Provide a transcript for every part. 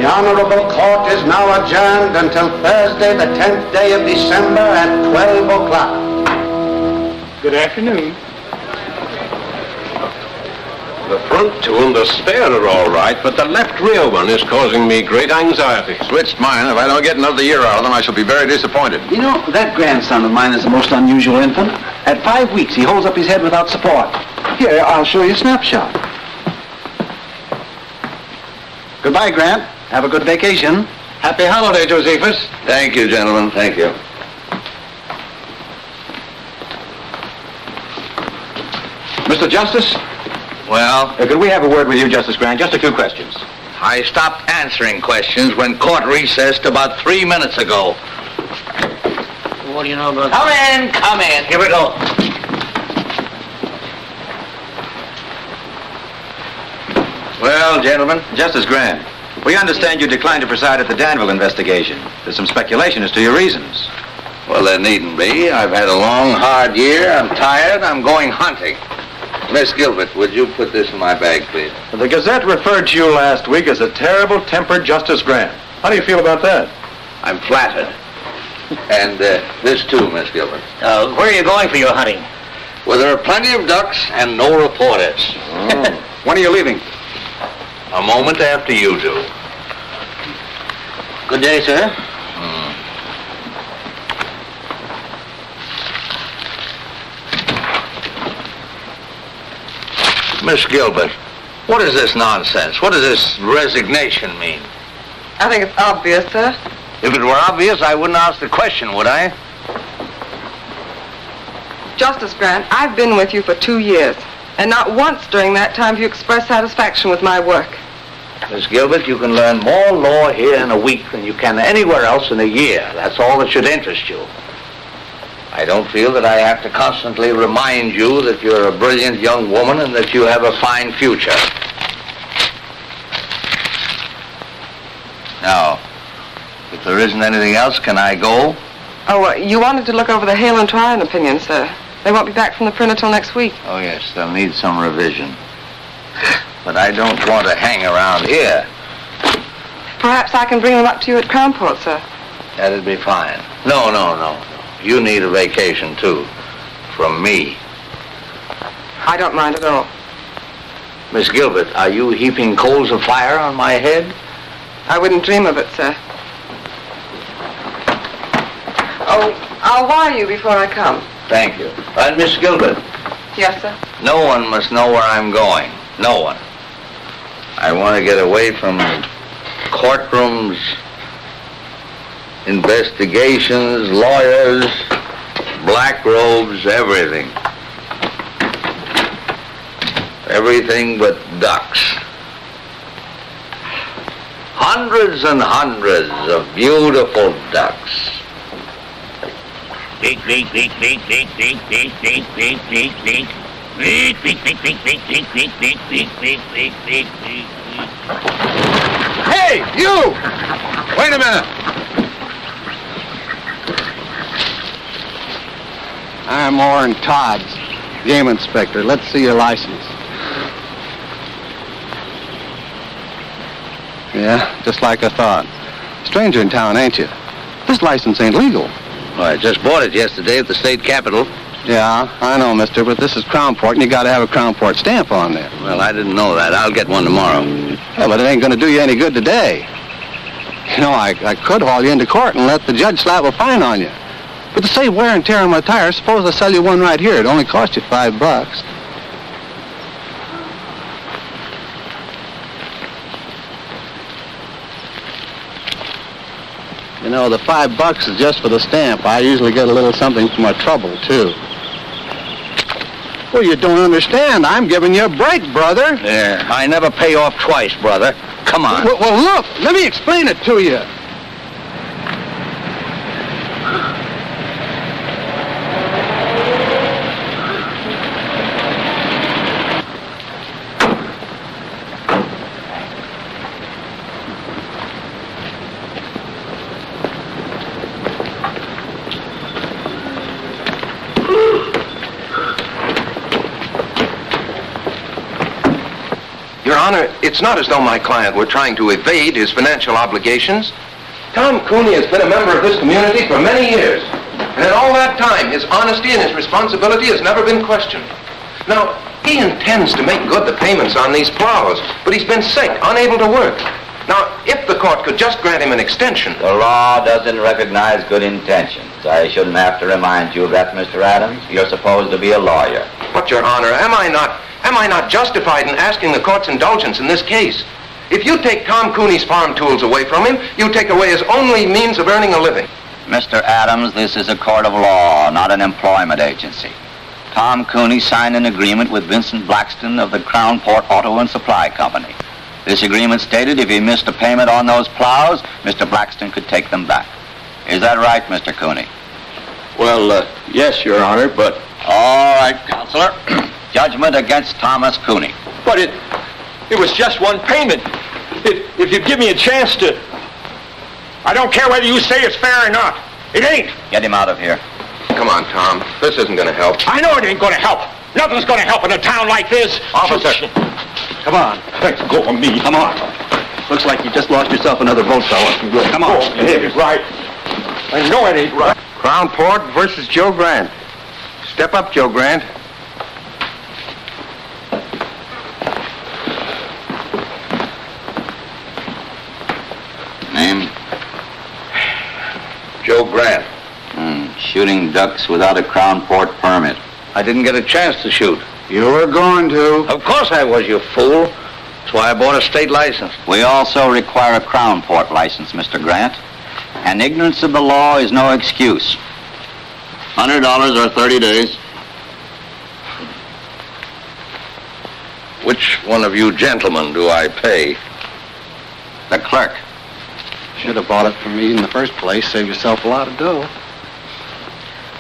The Honorable Court is now adjourned until Thursday, the 10th day of December at 12 o'clock. Good afternoon. The front two and the spare are all right, but the left rear one is causing me great anxiety. Switched mine. If I don't get another year out of them, I shall be very disappointed. You know, that grandson of mine is the most unusual infant. At 5 weeks, he holds up his head without support. Here, I'll show you a snapshot. Goodbye, Grant. Have a good vacation. Happy holiday, Josephus. Thank you, gentlemen. Thank you. Mr. Justice? Well, Could we have a word with you, Justice Grant? Just a few questions. I stopped answering questions when court recessed about 3 minutes ago. What do you know about Come in. Here we go. Well, gentlemen, Justice Grant, we understand you declined to preside at the Danville investigation. There's some speculation as to your reasons. well, there needn't be. I've had a long, hard year. I'm tired. I'm going hunting. Miss Gilbert, would you put this in my bag, please? The Gazette referred to you last week as a terrible-tempered Justice Grant. How do you feel about that? I'm flattered. And this too, Miss Gilbert. Where are you going for your hunting? Well, there are plenty of ducks and no reporters. When are you leaving? A moment after you do. Good day, sir. Miss Gilbert, what is this nonsense? What does this resignation mean? I think it's obvious, sir. If it were obvious, I wouldn't ask the question, would I? Justice Grant, I've been with you for 2 years, and not once during that time have you expressed satisfaction with my work. Miss Gilbert, you can learn more law here in a week than you can anywhere else in a year. That's all that should interest you. I don't feel that I have to constantly remind you that you're a brilliant young woman and that you have a fine future. Now, if there isn't anything else, can I go? Oh, you wanted to look over the Hale and Tryon opinion, sir. They won't be back from the printer till next week. Oh, yes, they'll need some revision. But I don't want to hang around here. Perhaps I can bring them up to you at Crownport, sir. That'd be fine. No. You need a vacation, too. From me. I don't mind at all. Miss Gilbert, are you heaping coals of fire on my head? I wouldn't dream of it, sir. Oh, I'll wire you before I come. Thank you. And Miss Gilbert, Yes, sir? no one must know where I'm going. No one. I want to get away from courtrooms, investigations, lawyers, black robes, everything. Everything but ducks. Hundreds and hundreds of beautiful ducks. Beak, beak, beak, beak, beak, beak, beak, beak, beak, beak, beak. Beak, beak, beak, beak, beak, beak, beak, beak, beak, beak, beak, beak, beak. Hey, you! Wait a minute. I'm Orrin Todds, game inspector. Let's see your license. Yeah, just like I thought. Stranger in town, ain't you? This license ain't legal. Well, I just bought it yesterday at the state capitol. Yeah, I know, mister, but this is Crownport, and you gotta have a Crownport stamp on there. Well, I didn't know that. I'll get one tomorrow. Yeah, but it ain't gonna do you any good today. You know, I could haul you into court and let the judge slap a fine on you. But to save wear and tear on my tires, suppose I sell you one right here. It'd only cost you $5. You know, the $5 is just for the stamp. I usually get a little something for my trouble, too. Well, you don't understand. I'm giving you a break, brother. Yeah, I never pay off twice, brother. Come on. Well, look, let me explain it to you. Your Honor, it's not as though my client were trying to evade his financial obligations. Tom Cooney has been a member of this community for many years. And in all that time, his honesty and his responsibility has never been questioned. Now, he intends to make good the payments on these plows, but he's been sick, unable to work. Now, if the court could just grant him an extension... The law doesn't recognize good intentions. I shouldn't have to remind you of that, Mr. Adams. You're supposed to be a lawyer. But, Your Honor, am I not justified in asking the court's indulgence in this case? If you take Tom Cooney's farm tools away from him, you take away his only means of earning a living. Mr. Adams, this is a court of law, not an employment agency. Tom Cooney signed an agreement with Vincent Blaxton of the Crown Port Auto and Supply Company. This agreement stated if he missed a payment on those plows, Mr. Blaxton could take them back. Is that right, Mr. Cooney? Well, yes, Your Honor, but... All right, Counselor. Judgment against Thomas Cooney. But it was just one payment. If you'd give me a chance to... I don't care whether you say it's fair or not. It ain't. Get him out of here. Come on, Tom. This isn't going to help. I know it ain't going to help. Nothing's going to help in a town like this. Officer. Come on. Let's go for me. Come on. Looks like you just lost yourself another vote, fella. Come on. Oh, it ain't right. I know it ain't right. Crown Port versus Joe Grant. Step up, Joe Grant. Name? Joe Grant. Shooting ducks without a Crown Port permit. I didn't get a chance to shoot. You were going to. Of course I was, you fool. That's why I bought a state license. We also require a Crown Port license, Mr. Grant. And ignorance of the law is no excuse. $100 or 30 days. Which one of you gentlemen do I pay? The clerk. Should have bought it from me in the first place. Save yourself a lot of dough.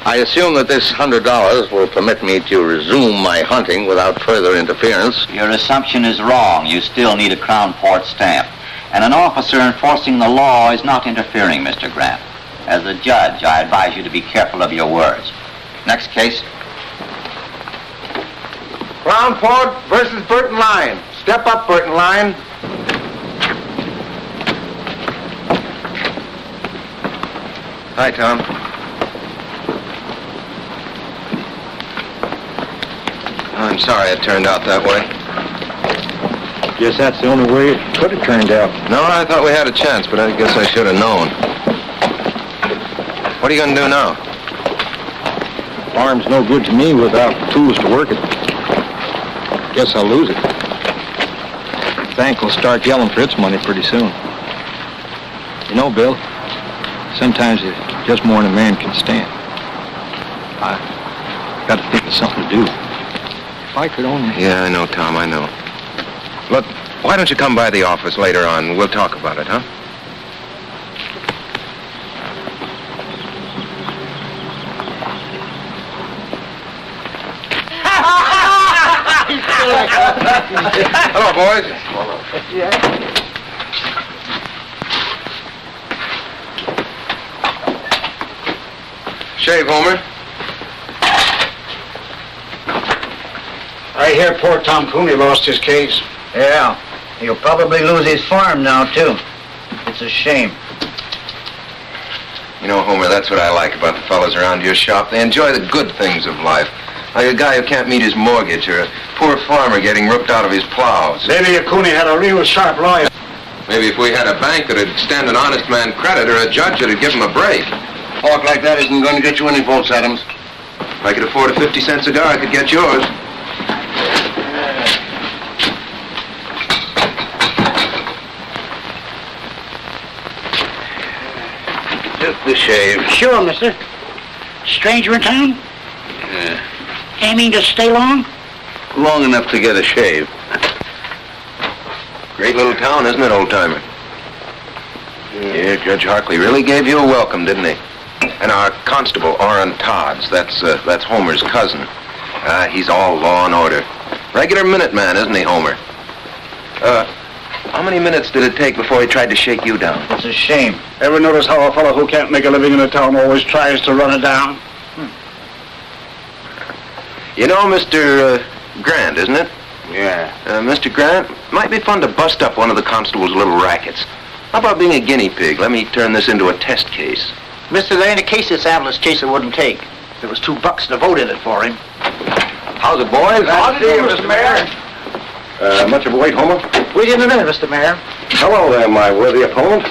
I assume that this $100 will permit me to resume my hunting without further interference. Your assumption is wrong. You still need a Crown Port stamp. And an officer enforcing the law is not interfering, Mr. Grant. As a judge, I advise you to be careful of your words. Next case. Crown Port versus Burton Line. Step up, Burton Line. Hi, Tom. I'm sorry it turned out that way. Guess that's the only way it could have turned out. No, I thought we had a chance, but I guess I should have known. What are you going to do now? Farm's no good to me without tools to work it. Guess I'll lose it. The bank will start yelling for its money pretty soon. You know, Bill, sometimes it's just more than a man can stand. I got to think of something to do. If I could only... Yeah, I know, Tom, I know. Look, why don't you come by the office later on? We'll talk about it, huh? Hello, boys. Shave, Homer. I hear poor Tom Cooney lost his case. Yeah, he'll probably lose his farm now, too. It's a shame. You know, Homer, that's what I like about the fellas around your shop. They enjoy the good things of life. Like a guy who can't meet his mortgage or a poor farmer getting ripped out of his plows. Maybe if Cooney had a real sharp lawyer. Maybe if we had a bank that'd extend an honest man credit or a judge that'd give him a break. Talk like that isn't going to get you any votes, Adams. If I could afford a 50-cent cigar, I could get yours. Just the shave. Sure, mister. Stranger in town? Yeah. Ain't mean to stay long? Long enough to get a shave. Great little town, isn't it, old-timer? Yeah, Judge Harkley really gave you a welcome, didn't he? And our constable, Orrin Todds, that's Homer's cousin. He's all law and order. Regular minute man, isn't he, Homer? How many minutes did it take before he tried to shake you down? It's a shame. Ever notice how a fellow who can't make a living in a town always tries to run it down? You know Mr. Grant, isn't it? Yeah. Mr. Grant, might be fun to bust up one of the constable's little rackets. How about being a guinea pig? Let me turn this into a test case. Mister, there ain't a case this ambulance chaser wouldn't take. There was $2 to vote in it for him. How's it, boys? How do you do, Mr. Mayor? Much of a wait, Homer? Wait in a minute, Mr. Mayor. Hello there, my worthy opponent.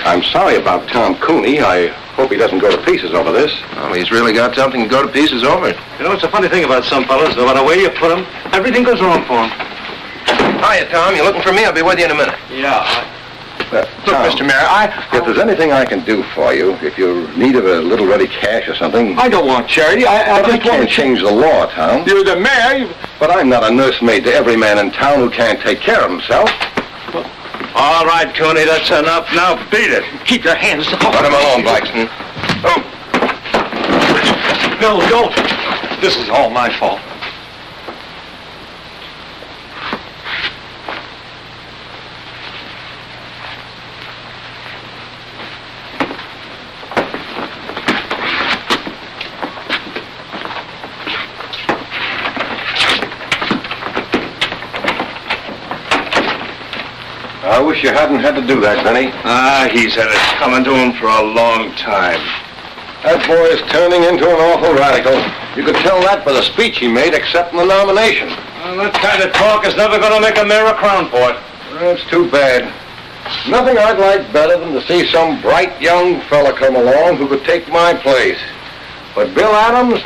I'm sorry about Tom Cooney. I hope he doesn't go to pieces over this. Well, he's really got something to go to pieces over. You know, it's a funny thing about some fellas. No matter where you put them, everything goes wrong for them. Hiya, Tom. You looking for me? I'll be with you in a minute. Yeah. Look, Tom, Mr. Mayor, if there's anything I can do for you, if you're in need of a little ready cash or something... I don't want charity. I just can't change the law, Tom. You're the mayor. But I'm not a nursemaid to every man in town who can't take care of himself. All right, Cooney, that's enough. Now beat it. Keep your hands off. Let him alone, Blaxton. Oh. No, don't. This is all my fault. I wish you hadn't had to do that, Vinnie. He's had it coming to him for a long time. That boy is turning into an awful radical. You could tell that by the speech he made accepting the nomination. Well, that kind of talk is never going to make a mayor a crown port. That's too bad. Nothing I'd like better than to see some bright young fella come along who could take my place. But Bill Adams...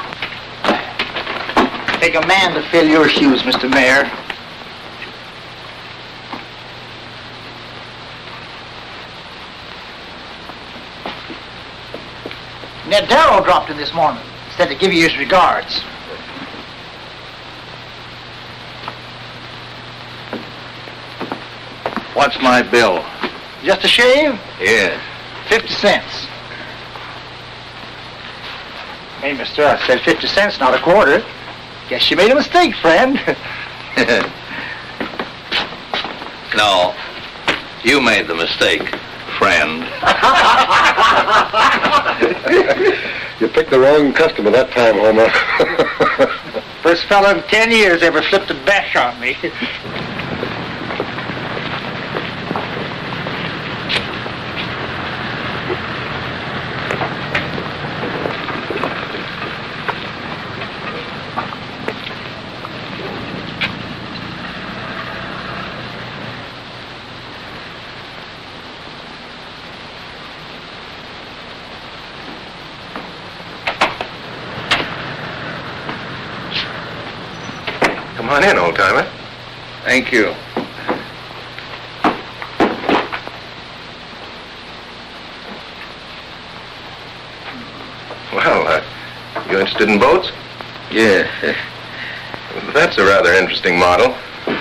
Take a man to fill your shoes, Mr. Mayor. Ned Darrow dropped in this morning. Said to give you his regards. What's my bill? Just a shave? Yes. 50 cents. Hey, mister, I said 50 cents, not a quarter. Guess you made a mistake, friend. No. You made the mistake, friend. You picked the wrong customer that time, Homer. First fella in 10 years ever flipped a bash on me. Come on in, old-timer. Thank you. Well, you interested in boats? Yeah. That's a rather interesting model.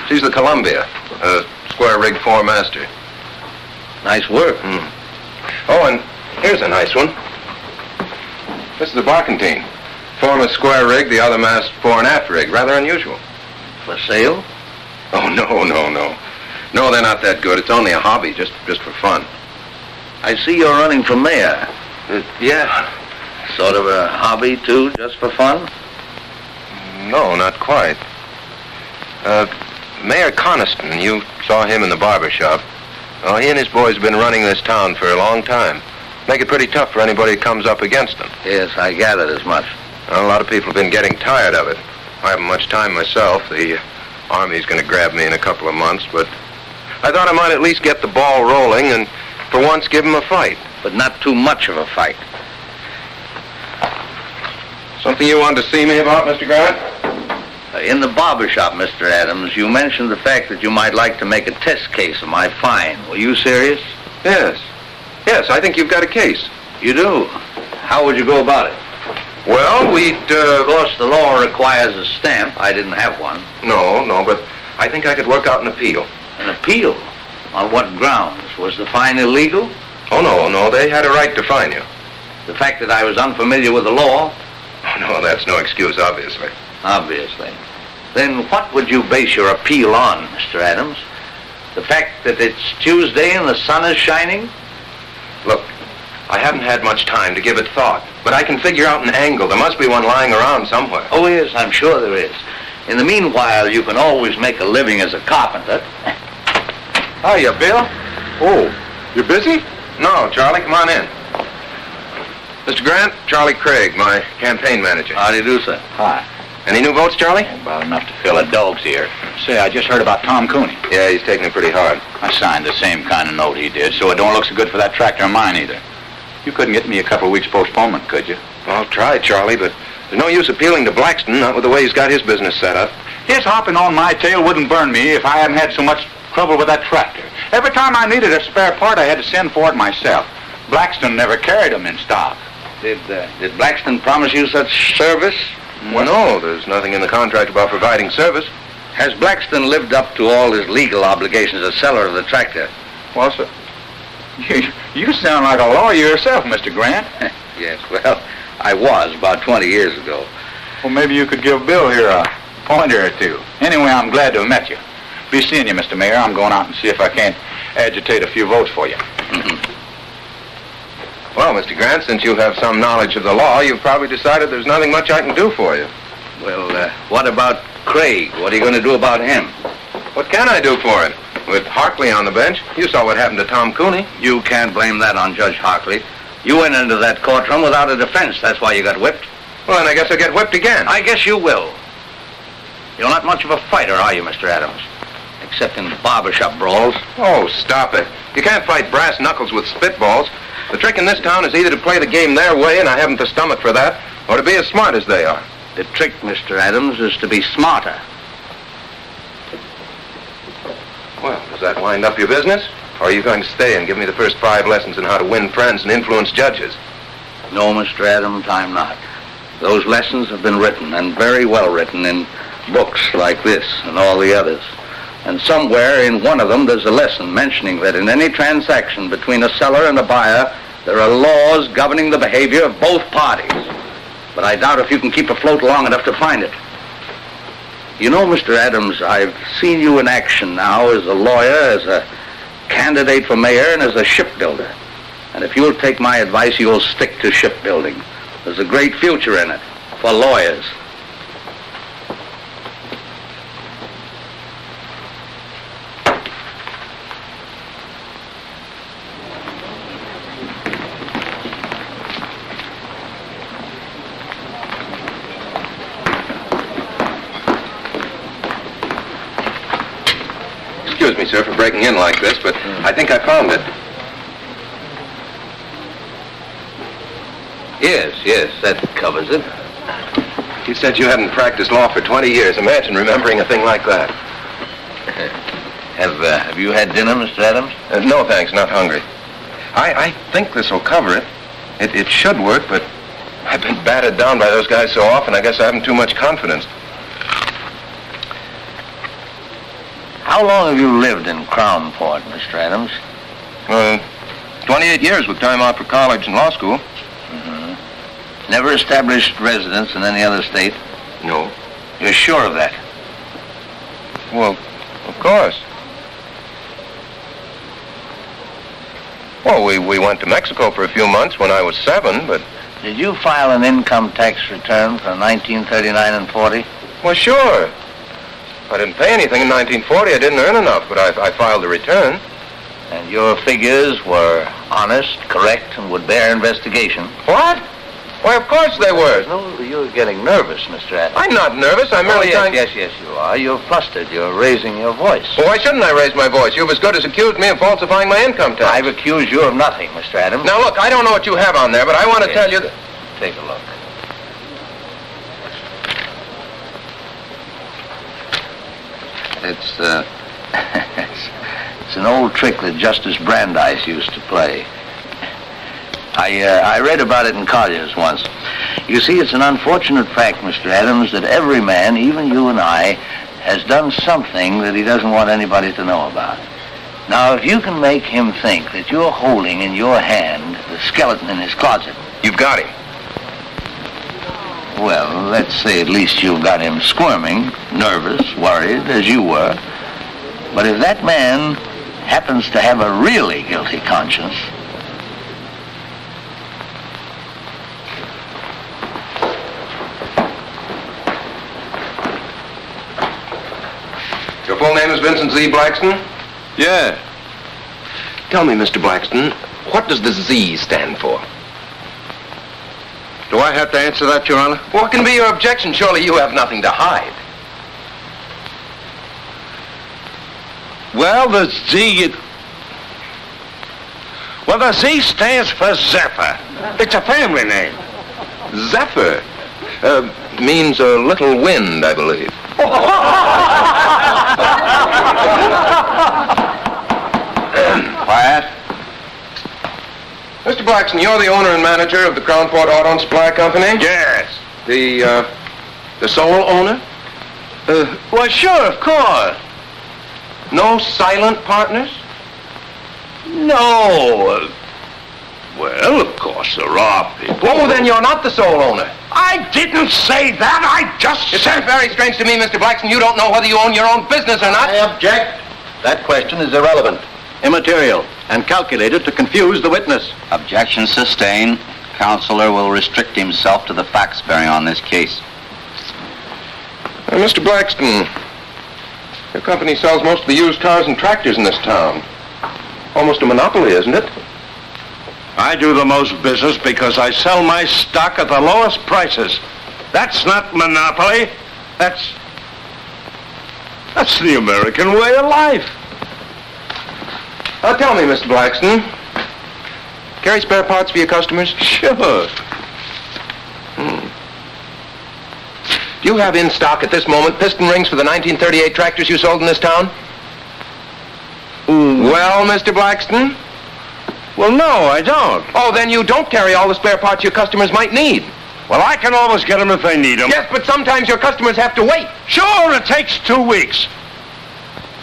She's the Columbia, a square-rig four-master. Nice work. Oh, and here's a nice one. This is a barkentine. Form is square rig, the other mast fore and aft rig. Rather unusual. For sale? Oh, no. No, they're not that good. It's only a hobby, just for fun. I see you're running for mayor. Yeah. Sort of a hobby, too, just for fun? No, not quite. Mayor Connison, you saw him in the barber shop. Well, he and his boys have been running this town for a long time. Make it pretty tough for anybody who comes up against them. Yes, I gathered as much. Well, a lot of people have been getting tired of it. I haven't much time myself. The Army's going to grab me in a couple of months, but I thought I might at least get the ball rolling and for once give them a fight. But not too much of a fight. Something you wanted to see me about, Mr. Grant? In the barber shop, Mr. Adams, you mentioned the fact that you might like to make a test case of my fine. Were you serious? Yes, I think you've got a case. You do? How would you go about it? Well, we'd, Of course, the law requires a stamp. I didn't have one. No, but I think I could work out an appeal. An appeal? On what grounds? Was the fine illegal? Oh, no, they had a right to fine you. The fact that I was unfamiliar with the law? Oh, no, that's no excuse, obviously. Obviously. Then what would you base your appeal on, Mr. Adams? The fact that it's Tuesday and the sun is shining? Look, I haven't had much time to give it thought, but I can figure out an angle. There must be one lying around somewhere. Oh, yes, I'm sure there is. In the meanwhile, you can always make a living as a carpenter. Hiya, Bill. Oh, you busy? No, Charlie, come on in. Mr. Grant, Charlie Craig, my campaign manager. How do you do, sir? Hi. Any new votes, Charlie? About enough to fill a dog's ear. Say, I just heard about Tom Cooney. Yeah, he's taking it pretty hard. I signed the same kind of note he did, so it don't look so good for that tractor of mine either. You couldn't get me a couple of weeks postponement, could you? I'll try, Charlie, but there's no use appealing to Blaxton, not with the way he's got his business set up. His hopping on my tail wouldn't burn me if I hadn't had so much trouble with that tractor. Every time I needed a spare part, I had to send for it myself. Blaxton never carried them in stock. Did Blaxton promise you such service? Well, no, there's nothing in the contract about providing service. Has Blaxton lived up to all his legal obligations as seller of the tractor? Well, sir, you sound like a lawyer yourself, Mr. Grant. Yes, well, I was about 20 years ago. Well, maybe you could give Bill here a pointer or two. Anyway, I'm glad to have met you. Be seeing you, Mr. Mayor. I'm going out and see if I can't agitate a few votes for you. Well, Mr. Grant, since you have some knowledge of the law, you've probably decided there's nothing much I can do for you. Well, what about Craig? What are you going to do about him? What can I do for him? With Harkley on the bench, you saw what happened to Tom Cooney. You can't blame that on Judge Harkley. You went into that courtroom without a defense. That's why you got whipped. Well, then I guess I'll get whipped again. I guess you will. You're not much of a fighter, are you, Mr. Adams? Except in barbershop brawls. Oh, stop it. You can't fight brass knuckles with spitballs. The trick in this town is either to play the game their way, and I haven't the stomach for that, or to be as smart as they are. The trick, Mr. Adams, is to be smarter. Well, does that wind up your business? Or are you going to stay and give me the first 5 lessons on how to win friends and influence judges? No, Mr. Adams, I'm not. Those lessons have been written, and very well written, in books like this and all the others. And somewhere in one of them there's a lesson mentioning that in any transaction between a seller and a buyer, there are laws governing the behavior of both parties. But I doubt if you can keep afloat long enough to find it. You know, Mr. Adams, I've seen you in action now as a lawyer, as a candidate for mayor, and as a shipbuilder. And if you'll take my advice, you'll stick to shipbuilding. There's a great future in it for lawyers. Excuse me, sir, for breaking in like this, but I think I found it. Yes, that covers it. You said you hadn't practiced law for 20 years. Imagine remembering a thing like that. Have you had dinner, Mr. Adams? No, thanks, not hungry. I think this will cover it. It should work, but I've been battered down by those guys so often, I guess I haven't too much confidence. How long have you lived in Crownport, Mr. Adams? 28 years with time out for college and law school. Never established residence in any other state? No. You're sure of that? Well, of course. Well, we went to Mexico for a few months when I was 7, but... Did you file an income tax return for 1939 and 40? Well, sure. I didn't pay anything in 1940. I didn't earn enough, but I filed a return. And your figures were honest, correct, and would bear investigation? What? Why, of course they were. No, you're getting nervous, Mr. Adams. I'm not nervous. I'm merely trying... Yes, you are. You're flustered. You're raising your voice. Well, why shouldn't I raise my voice? You've as good as accused me of falsifying my income tax. I've accused you of nothing, Mr. Adams. Now, look, I don't know what you have on there, but I want to tell you that... Take a look. It's an old trick that Justice Brandeis used to play. I read about it in Collier's once. You see, it's an unfortunate fact, Mr. Adams, that every man, even you and I, has done something that he doesn't want anybody to know about. Now, if you can make him think that you're holding in your hand the skeleton in his closet... You've got him. Well, let's say at least you've got him squirming, nervous, worried, as you were. But if that man happens to have a really guilty conscience... is Vincent Z. Blaxton? Yeah. Tell me, Mr. Blaxton, what does the Z stand for? Do I have to answer that, Your Honor? What can be your objection? Surely you have nothing to hide. Well, the Z stands for Zephyr. It's a family name. Zephyr? Means a little wind, I believe. Quiet. Mr. Blaxton, you're the owner and manager of the Crownport Auto and Supply Company? Yes. The sole owner? Well, sure, of course. No silent partners? No. Well, of course there are people. Oh, then you're not the sole owner. I didn't say that. I just It said... sounds very strange to me, Mr. Blaxton. You don't know whether you own your own business or not. I object. That question is irrelevant, immaterial, and calculated to confuse the witness. Objection sustained. Counselor will restrict himself to the facts bearing on this case. Mr. Blaxton, your company sells most of the used cars and tractors in this town. Almost a monopoly, isn't it? I do the most business because I sell my stock at the lowest prices. That's not monopoly. That's the American way of life. Now tell me, Mr. Blaxton, carry spare parts for your customers? Sure. Do you have in stock at this moment piston rings for the 1938 tractors you sold in this town? Well, Mr. Blaxton? Well, no, I don't. Oh, then you don't carry all the spare parts your customers might need. Well, I can always get them if they need them. Yes, but sometimes your customers have to wait. Sure, it takes 2 weeks.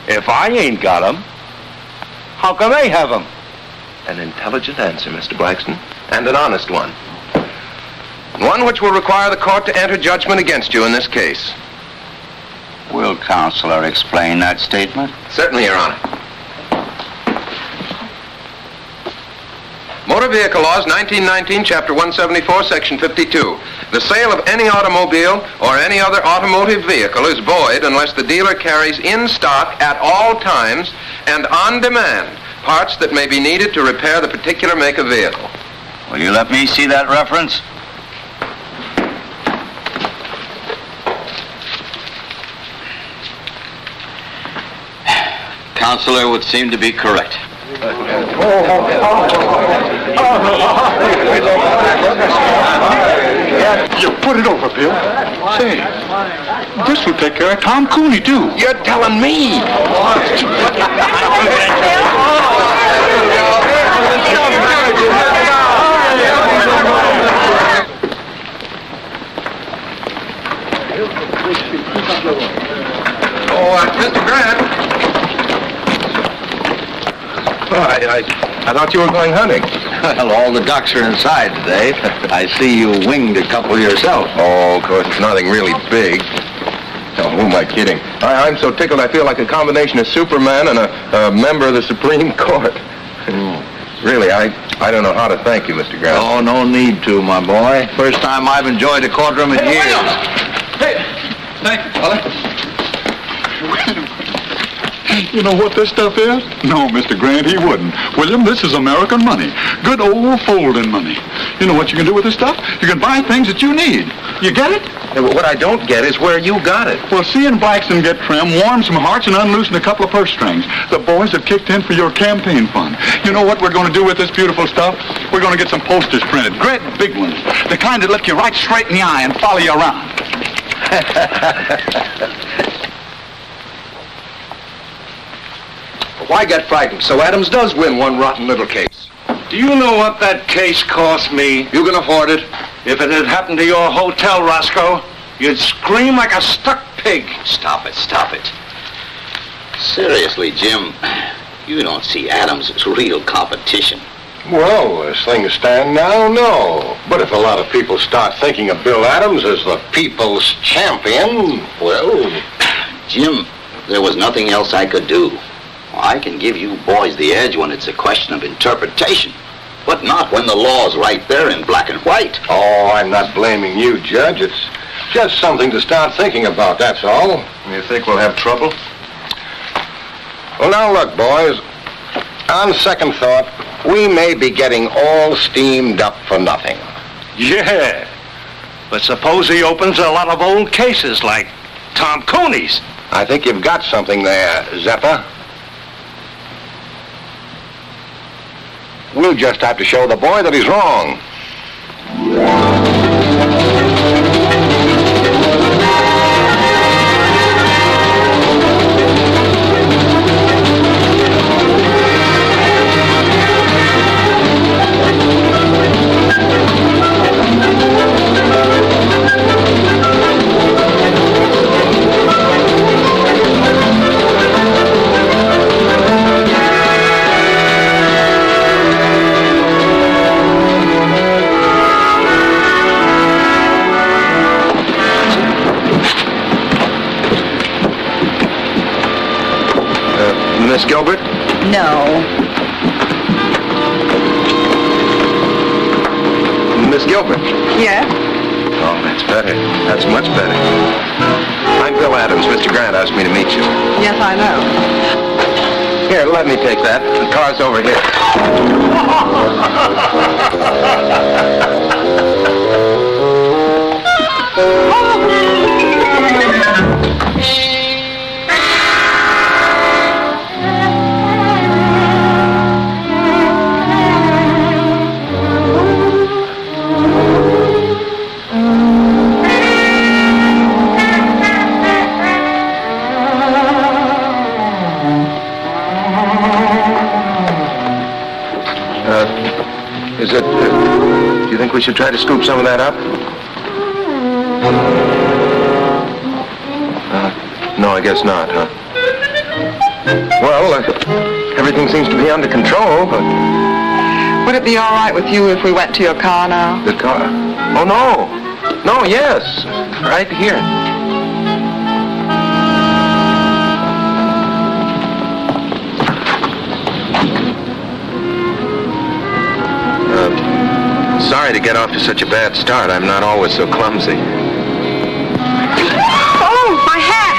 If I ain't got them, how can they have them? An intelligent answer, Mr. Blaxton, and an honest one. One which will require the court to enter judgment against you in this case. Will Counselor explain that statement? Certainly, Your Honor. Motor Vehicle Laws, 1919, Chapter 174, Section 52. The sale of any automobile or any other automotive vehicle is void unless the dealer carries in stock at all times and on demand parts that may be needed to repair the particular make of vehicle. Will you let me see that reference? Counselor would seem to be correct. You put it over, Bill. Say, this will take care of Tom Cooney, too. You're telling me. Mr. Grant. I thought you were going hunting. Well, all the ducks are inside today. I see you winged a couple yourself. Oh, of course, it's nothing really big. Oh, who am I kidding? I'm so tickled I feel like a combination of Superman and a member of the Supreme Court. Really, I don't know how to thank you, Mr. Grant. Oh, no need to, my boy. First time I've enjoyed a courtroom in years. Hey, thank you, fella. You know what this stuff is? No, Mr. Grant, he wouldn't. William, this is American money. Good old folding money. You know what you can do with this stuff? You can buy things that you need. You get it? Yeah, but what I don't get is where you got it. Well, seeing Blaxton get trim warmed some hearts and unloosened a couple of purse strings. The boys have kicked in for your campaign fund. You know what we're going to do with this beautiful stuff? We're going to get some posters printed, great big ones, the kind that look you right straight in the eye and follow you around. Why get frightened? So Adams does win one rotten little case. Do you know what that case cost me? You can afford it. If it had happened to your hotel, Roscoe, you'd scream like a stuck pig. Stop it. Seriously, Jim, you don't see Adams as real competition. Well, as things stand now, no. But if a lot of people start thinking of Bill Adams as the people's champion, well... Jim, there was nothing else I could do. I can give you boys the edge when it's a question of interpretation, but not when the law's right there in black and white. Oh, I'm not blaming you, Judge. It's just something to start thinking about, that's all. You think we'll have trouble? Well, now look, boys. On second thought, we may be getting all steamed up for nothing. Yeah. But suppose he opens a lot of old cases like Tom Cooney's. I think you've got something there, Zeppa. We'll just have to show the boy that he's wrong. Miss Gilbert? No. Miss Gilbert? Yes? Oh, that's better. That's much better. I'm Bill Adams. Mr. Grant asked me to meet you. Yes, I know. Here, let me take that. The car's over here. Do you think we should try to scoop some of that up? No, I guess not, huh? Well, everything seems to be under control, but... Would it be all right with you if we went to your car now? The car? Oh, no. No, yes. Right here. Sorry to get off to such a bad start. I'm not always so clumsy. Oh, my hat!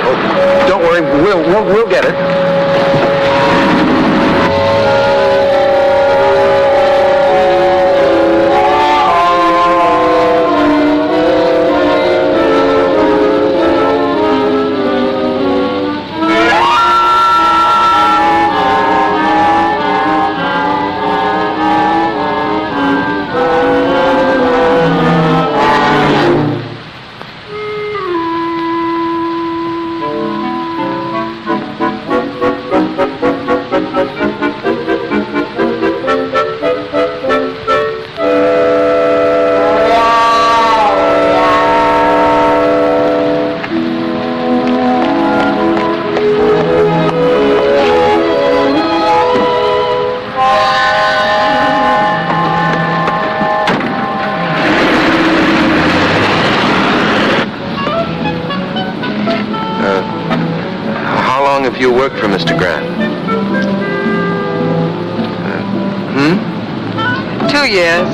Oh, don't worry. We'll get it. You worked for Mr. Grant? 2 years.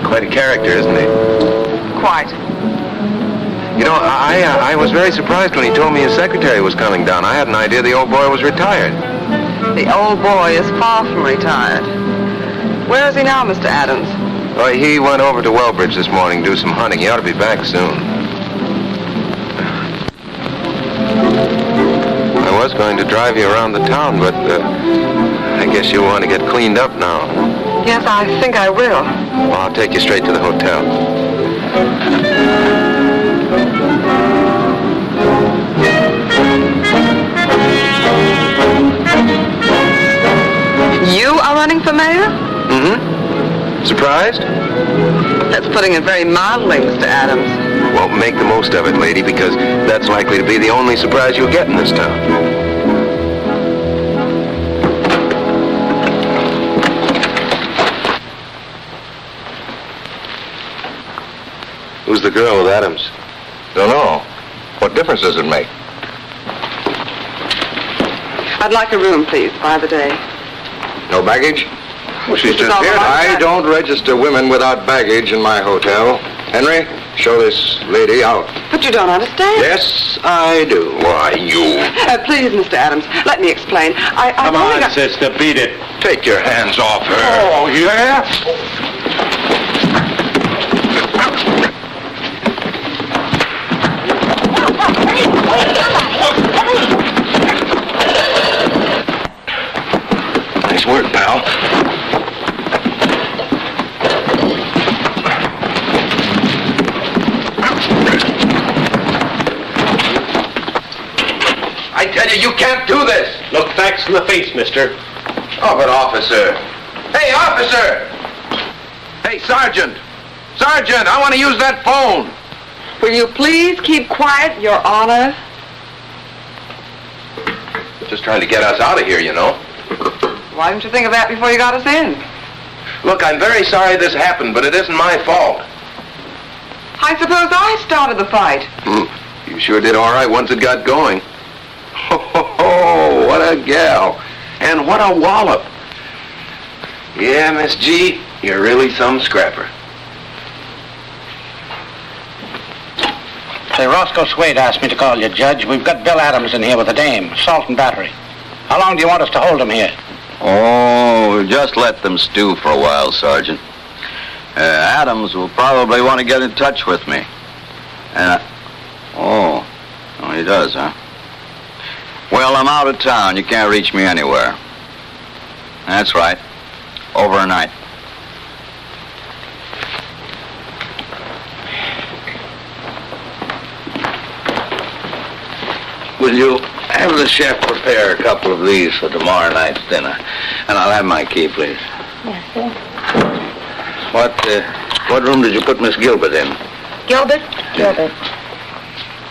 Quite a character, isn't he? Quite. You know, I was very surprised when he told me his secretary was coming down. I had an idea the old boy was retired. The old boy is far from retired. Where is he now, Mr. Adams? Oh, he went over to Wellbridge this morning to do some hunting. He ought to be back soon. I was going to drive you around the town, but I guess you'll want to get cleaned up now. Yes, I think I will. Well, I'll take you straight to the hotel. You are running for mayor? Mm-hmm. Surprised? That's putting it very mildly, Mr. Adams. Well, make the most of it, lady, because that's likely to be the only surprise you'll get in this town. Who's the girl with Adams? Don't know. What difference does it make? I'd like a room, please, by the day. No baggage? Well, she's just here. I don't register women without baggage in my hotel. Henry, show this lady out. But you don't understand. Yes, I do. Why, you... Please, Mr. Adams, let me explain. Come on, sister, beat it. Take your hands off her. Oh, yeah? Nice work, pal. I tell you, you can't do this. Look facts in the face, mister. Oh, but officer. Hey, officer! Hey, Sergeant! Sergeant, I want to use that phone. Will you please keep quiet, Your Honor? Just trying to get us out of here, you know. Why didn't you think of that before you got us in? Look, I'm very sorry this happened, but it isn't my fault. I suppose I started the fight. You sure did all right once it got going. Oh, what a gal. And what a wallop. Yeah, Miss G, you're really some scrapper. Say, Roscoe Swade asked me to call you, Judge. We've got Bill Adams in here with a dame, assault and battery. How long do you want us to hold him here? Oh, just let them stew for a while, Sergeant. Adams will probably want to get in touch with me. Oh, he does, huh? Well, I'm out of town. You can't reach me anywhere. That's right. Overnight. Will you have the chef prepare a couple of these for tomorrow night's dinner? And I'll have my key, please. Yes, sir. What room did you put Miss Gilbert in? Gilbert? Gilbert.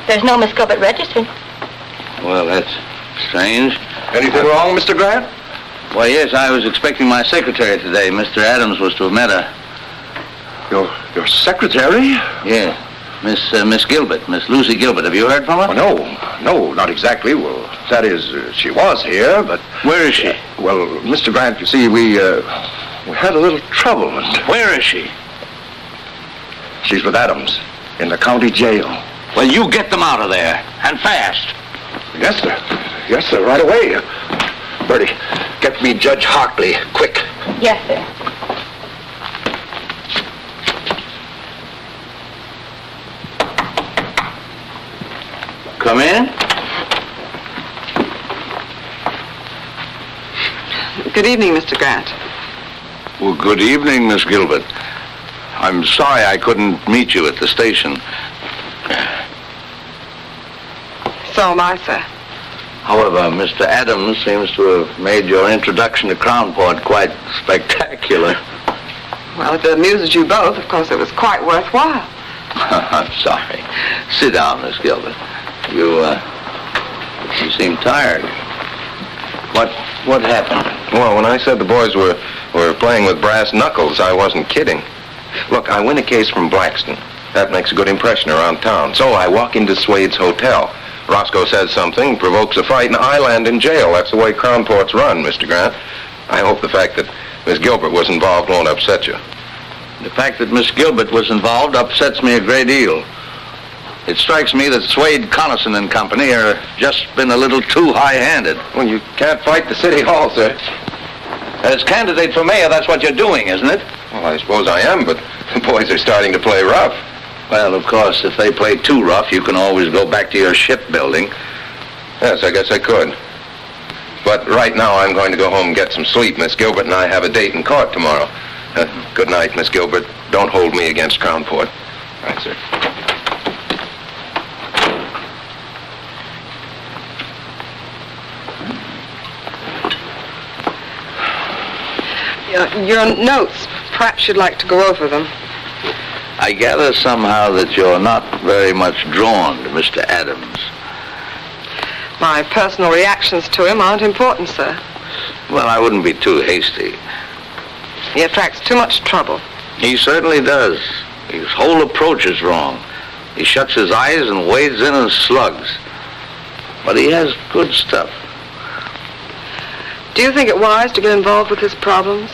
There's no Miss Gilbert registered. Well, that's strange. Anything wrong, Mr. Grant? Why, yes, I was expecting my secretary today. Mr. Adams was to have met her. Your secretary? Yeah, Miss Gilbert, Miss Lucy Gilbert. Have you heard from her? No, not exactly. Well, that is, she was here, but... Where is she? Well, Mr. Grant, you see, we had a little trouble. Where is she? She's with Adams in the county jail. Well, you get them out of there, and fast. Yes, sir. Yes, sir, right away. Bertie, get me Judge Harkley, quick. Yes, sir. Come in. Good evening, Mr. Grant. Well, good evening, Miss Gilbert. I'm sorry I couldn't meet you at the station. So am I, sir. However, Mr. Adams seems to have made your introduction to Crownport quite spectacular. Well, if it amuses you both, of course it was quite worthwhile. I'm sorry. Sit down, Miss Gilbert. You seem tired. What happened? Well, when I said the boys were playing with brass knuckles, I wasn't kidding. Look, I win a case from Blaxton. That makes a good impression around town. So I walk into Swade's hotel. Roscoe says something, provokes a fight, and I land in jail. That's the way Crownport's run, Mr. Grant. I hope the fact that Miss Gilbert was involved won't upset you. The fact that Miss Gilbert was involved upsets me a great deal. It strikes me that Swade, Connison and company are just been a little too high-handed. Well, you can't fight the city hall, sir. As candidate for mayor, that's what you're doing, isn't it? Well, I suppose I am, but the boys are starting to play rough. Well, of course, if they play too rough, you can always go back to your shipbuilding. Yes, I guess I could. But right now, I'm going to go home and get some sleep. Miss Gilbert and I have a date in court tomorrow. Good night, Miss Gilbert. Don't hold me against Crownport. Right, sir. Your notes, perhaps you'd like to go over them. I gather somehow that you're not very much drawn to Mr. Adams. My personal reactions to him aren't important, sir. Well, I wouldn't be too hasty. He attracts too much trouble. He certainly does. His whole approach is wrong. He shuts his eyes and wades in and slugs. But he has good stuff. Do you think it wise to get involved with his problems?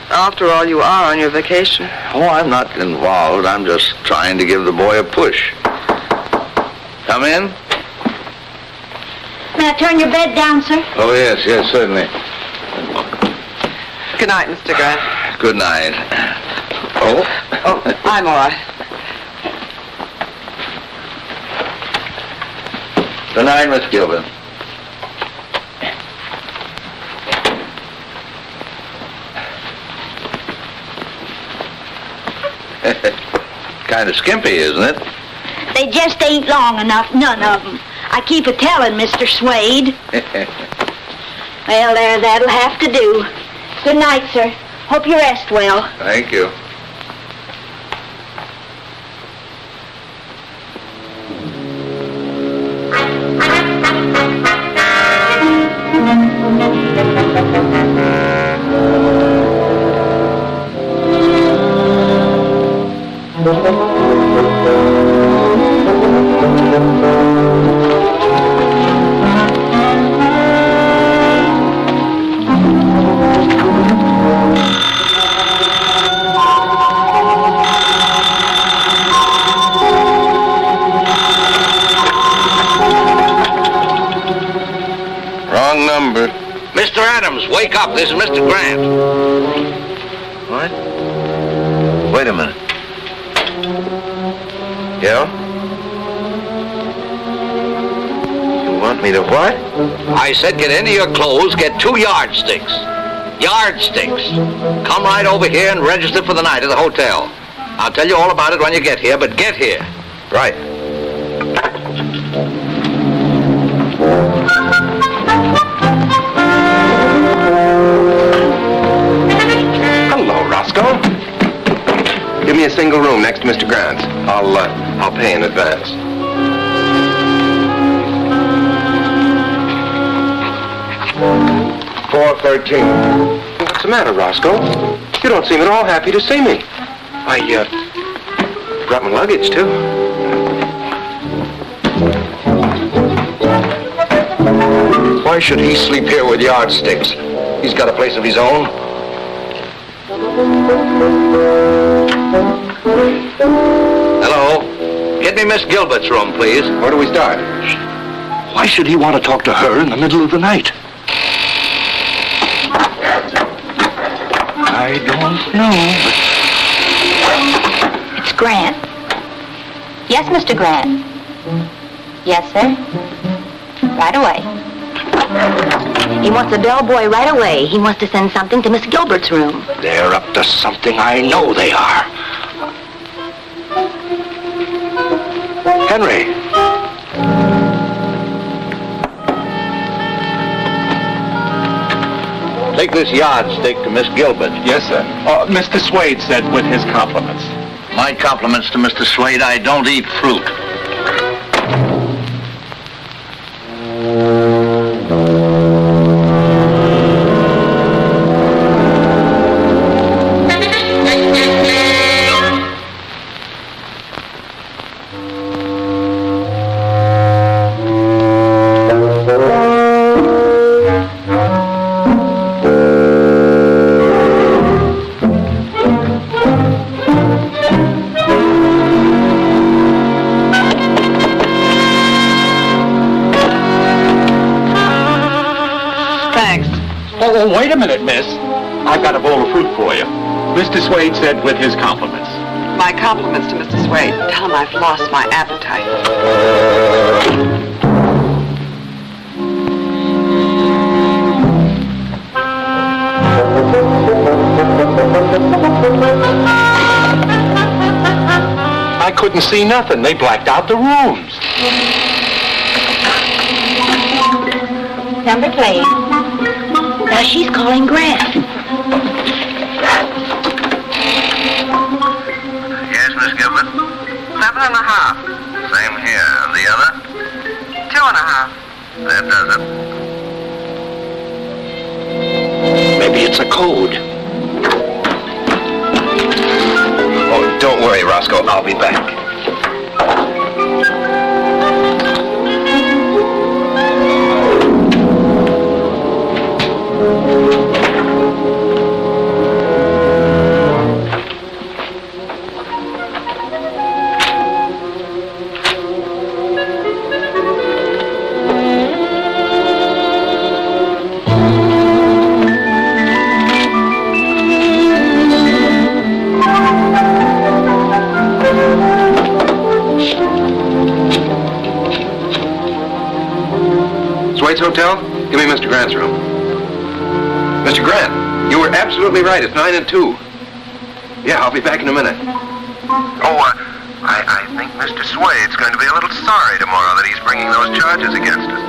After all, you are on your vacation. Oh, I'm not involved. I'm just trying to give the boy a push. Come in. May I turn your bed down, sir? Oh, yes, certainly. Good night, Mr. Grant. Good night. Oh? Oh, I'm all right. Good night, Miss Gilbert. Kind of skimpy, isn't it? They just ain't long enough, none of them. I keep a-telling Mr. Swade. Well, there, that'll have to do. Good night, sir. Hope you rest well. Thank you. Wake up, this is Mr. Grant. What? Wait a minute. Yeah? You want me to what? I said get into your clothes, get 2 yardsticks. Yardsticks. Come right over here and register for the night at the hotel. I'll tell you all about it when you get here, but get here. Right. Roscoe? Give me a single room next to Mr. Grant's. I'll pay in advance. $413. What's the matter, Roscoe? You don't seem at all happy to see me. I brought my luggage, too. Why should he sleep here with yardsticks? He's got a place of his own. Hello? Get me Miss Gilbert's room, please. Where do we start? Why should he want to talk to her in the middle of the night? I don't know. It's Grant. Yes, Mr. Grant. Yes, sir. Right away. He wants the bellboy right away. He wants to send something to Miss Gilbert's room. They're up to something. I know they are. Henry. Take this yardstick to Miss Gilbert. Yes, sir. Mr. Swade said with his compliments. My compliments to Mr. Swade. I don't eat fruit. Wait a minute, miss. I've got a bowl of fruit for you. Mr. Swade said with his compliments. My compliments to Mr. Swade. Tell him I've lost my appetite. I couldn't see nothing. They blacked out the rooms. Number plate. Now she's calling Grant. Yes, Miss Gilbert? 7.5. Same here. And the other? 2.5. That does it. Maybe it's a code. Oh, don't worry, Roscoe. I'll be back. Give me Mr. Grant's room. Mr. Grant, you were absolutely right. It's 9 and 2. Yeah, I'll be back in a minute. I think Mr. Swade's going to be a little sorry tomorrow that he's bringing those charges against us.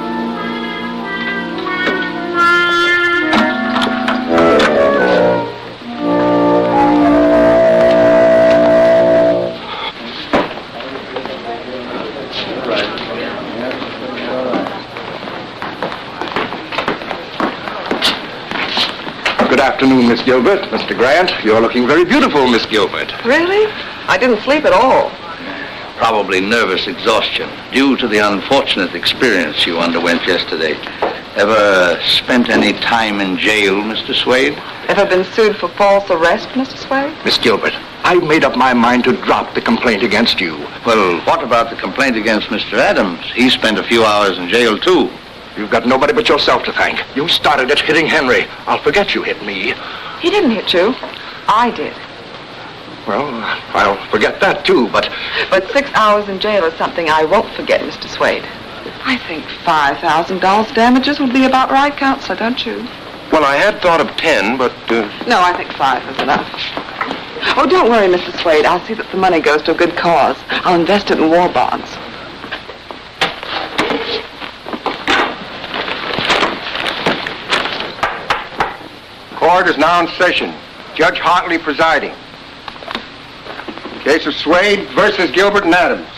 Good afternoon, Miss Gilbert. Mr. Grant, you're looking very beautiful, Miss Gilbert. Really? I didn't sleep at all. Probably nervous exhaustion due to the unfortunate experience you underwent yesterday. Ever spent any time in jail, Mr. Swade? Ever been sued for false arrest, Mr. Swade? Miss Gilbert, I've made up my mind to drop the complaint against you. Well, what about the complaint against Mr. Adams? He spent a few hours in jail, too. You've got nobody but yourself to thank. You started it hitting Henry. I'll forget you hit me. He didn't hit you. I did. Well, I'll forget that, too, but... But 6 hours in jail is something I won't forget, Mr. Swade. I think $5,000 damages would be about right, Counselor, don't you? Well, I had thought of 10, but... No, I think 5 is enough. Oh, don't worry, Mr. Swade. I'll see that the money goes to a good cause. I'll invest it in war bonds. Court is now in session. Judge Harkley presiding. Case of Swade versus Gilbert and Adams.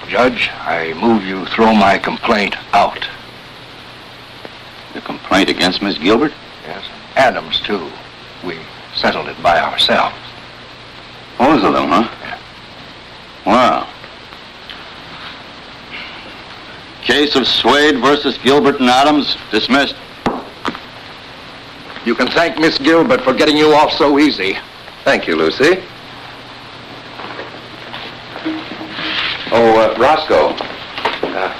Judge, I move you throw my complaint out. The complaint against Miss Gilbert? Yes. Adams, too. We settled it by ourselves. Both of them, huh? Yeah. Wow. Case of Swade versus Gilbert and Adams dismissed. You can thank Miss Gilbert for getting you off so easy. Thank you, Lucy. Roscoe.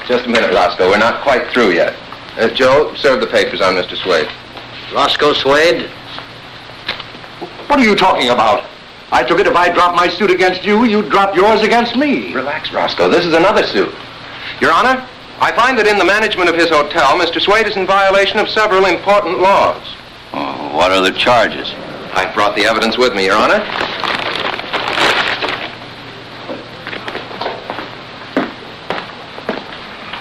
Just a minute, Roscoe. We're not quite through yet. Joe, serve the papers on Mr. Swade. Roscoe Swade? What are you talking about? I took it if I dropped my suit against you, you'd drop yours against me. Relax, Roscoe. This is another suit. Your Honor, I find that in the management of his hotel, Mr. Swade is in violation of several important laws. Oh, what are the charges? I've brought the evidence with me, Your Honor.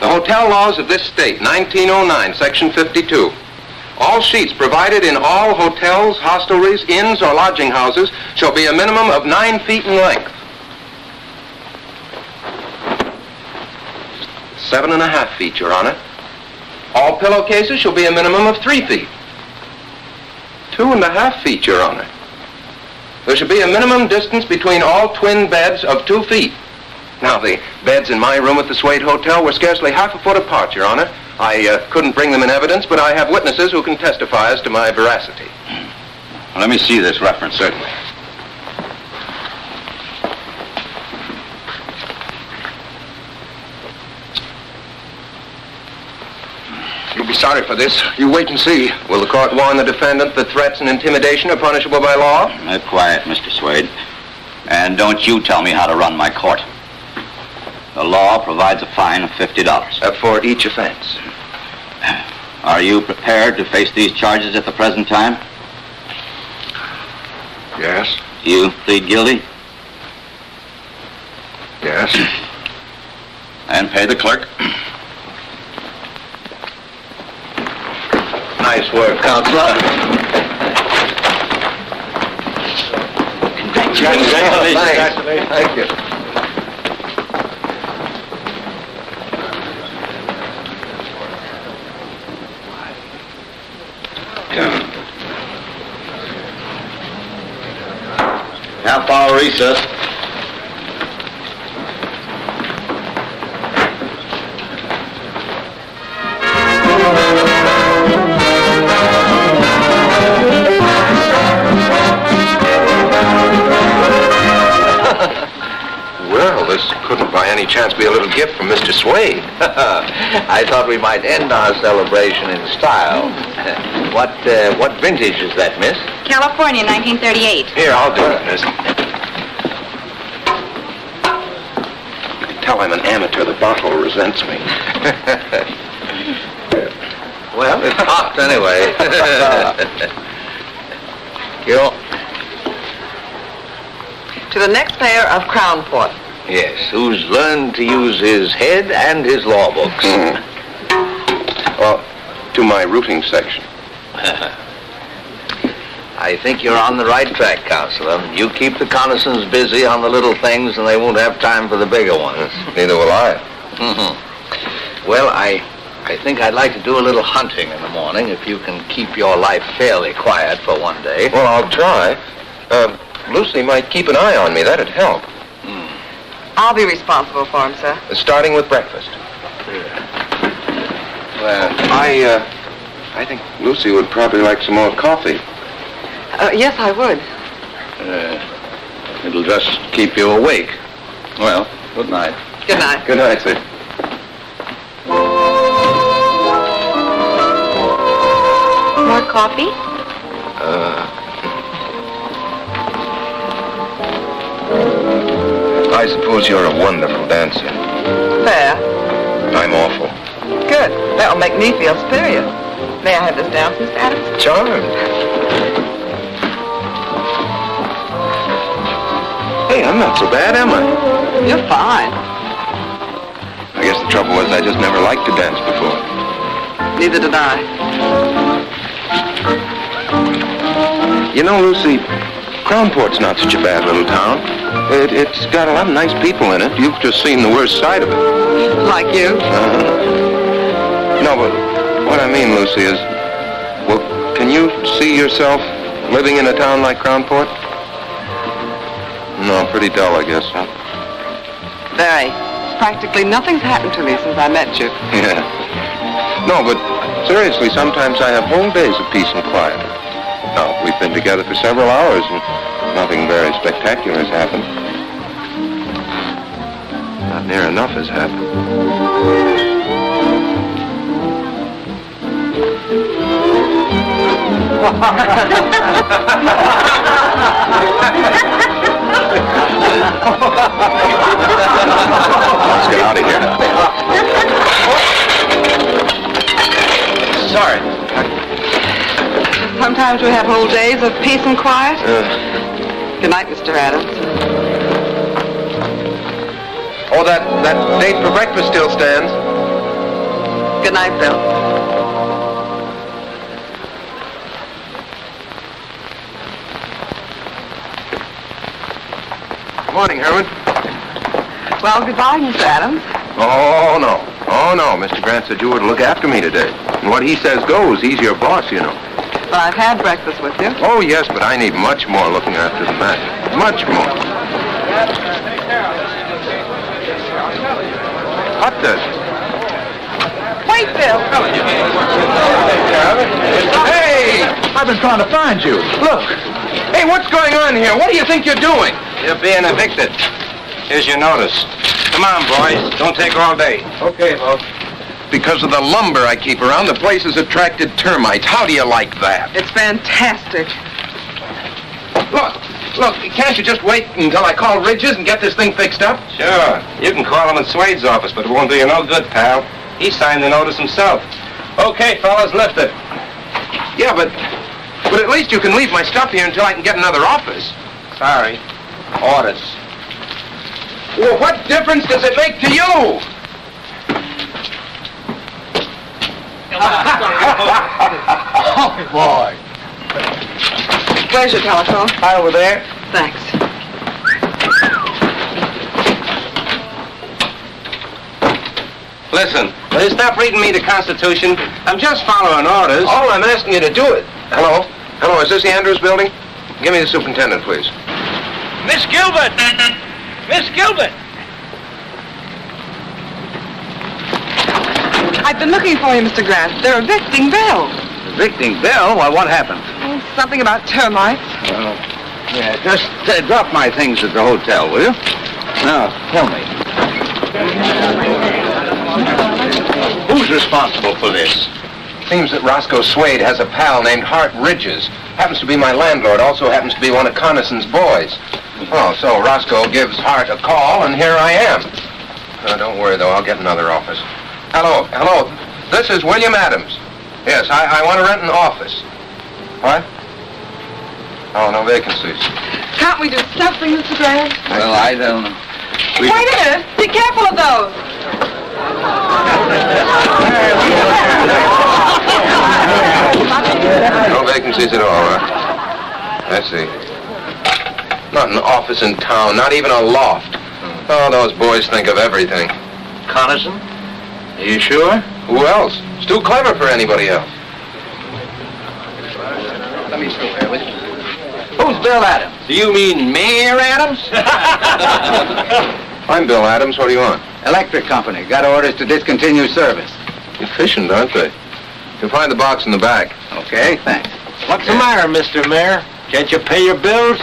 The hotel laws of this state, 1909, Section 52. All sheets provided in all hotels, hostelries, inns, or lodging houses shall be a minimum of 9 feet in length. 7.5 feet, Your Honor. All pillowcases shall be a minimum of 3 feet. 2.5 feet, Your Honor. There should be a minimum distance between all twin beds of 2 feet. Now, the beds in my room at the Swade Hotel were scarcely half a foot apart, Your Honor. I couldn't bring them in evidence, but I have witnesses who can testify as to my veracity. Well, let me see this reference. Certainly. You'll be sorry for this. You wait and see. Will the court warn the defendant that threats and intimidation are punishable by law? Quiet, Mr. Swade. And don't you tell me how to run my court. The law provides a fine of $50. For each offense. Are you prepared to face these charges at the present time? Yes. You plead guilty? Yes. And pay the clerk. Nice work, Counselor. Congratulations. Thank you. Half-hour recess. Well, this couldn't by any chance be a little gift from Mr. Swade. I thought we might end our celebration in style. What vintage is that, miss? California, 1938. Here, I'll do it, miss. tell I'm an amateur, the bottle resents me. Well, it's hot anyway. You. To the next mayor of Crownport. Yes, who's learned to use his head and his law books. Well, to my routing section. I think you're on the right track, Counselor. You keep the Connisons busy on the little things, and they won't have time for the bigger ones. Neither will I. Well, I think I'd like to do a little hunting in the morning, if you can keep your life fairly quiet for one day. Well, I'll try. Lucy might keep an eye on me. That'd help. I'll be responsible for him, sir. Starting with breakfast. Well, I think Lucy would probably like some more coffee. Yes, I would. It'll just keep you awake. Well, good night. Good night. Good night, sir. More coffee? I suppose you're a wonderful dancer. Fair. I'm awful. Good. That'll make me feel superior. May I have this dance, Mr. Adams? Charmed. Hey, I'm not so bad, am I? You're fine. I guess the trouble was I just never liked to dance before. Neither did I. You know, Lucy, Crownport's not such a bad little town. It's got a lot of nice people in it. You've just seen the worst side of it. Like you? No, but what I mean, Lucy, is, well, can you see yourself living in a town like Crownport? No, pretty dull, I guess, huh? Very. Practically nothing's happened to me since I met you. Yeah. No, but seriously, sometimes I have whole days of peace and quiet. Now, we've been together for several hours and nothing very spectacular has happened. Not near enough has happened. Let's get out of here now. Sorry. Sometimes we have whole days of peace and quiet. Good night, Mr. Adams. Oh, that date for breakfast still stands. Good night, Bill. Good morning, Herman. Well, goodbye, Mr. Adams. Oh, no. Oh, no. Mr. Grant said you were to look after me today. And what he says goes. He's your boss, you know. Well, I've had breakfast with you. Oh, yes, but I need much more looking after than that. Much more. What does? Wait, Bill. Hey! I've been trying to find you. Look. Hey, what's going on here? What do you think you're doing? You're being evicted. Here's your notice. Come on, boys. Don't take all day. Okay, boss. Because of the lumber I keep around, the place has attracted termites. How do you like that? It's fantastic. Look, can't you just wait until I call Ridges and get this thing fixed up? Sure. You can call him in Swade's office, but it won't do you no good, pal. He signed the notice himself. Okay, fellas, lift it. Yeah, but at least you can leave my stuff here until I can get another office. Sorry. Orders. Well, what difference does it make to you? Oh, boy. Where's your telephone? Right over there. Thanks. Listen, will you stop reading me the Constitution? I'm just following orders. All I'm asking you to do it. Hello? Hello, is this the Andrews building? Give me the superintendent, please. Miss Gilbert! Miss Gilbert! I've been looking for you, Mr. Grant. They're evicting Bill. Evicting Bill? Why, what happened? Something about termites. Yeah, just drop my things at the hotel, will you? Now, tell me. Who's responsible for this? Seems that Roscoe Swade has a pal named Hart Ridges. Happens to be my landlord, also happens to be one of Connison's boys. Oh, so Roscoe gives Hart a call, and here I am. Don't worry, though. I'll get another office. Hello. This is William Adams. Yes, I want to rent an office. What? Oh, no vacancies. Can't we do something, Mr. Grant? Well, I don't know. Wait a minute. Be careful of those. No vacancies at all, huh? I see. Not an office in town, not even a loft. Oh, those boys think of everything. Connison? Are you sure? Who else? It's too clever for anybody else. Let me through here with you. Who's Bill Adams? Do you mean Mayor Adams? I'm Bill Adams. What do you want? Electric company. Got orders to discontinue service. Efficient, aren't they? You'll find the box in the back. Okay, thanks. What's the matter, Mr. Mayor? Can't you pay your bills?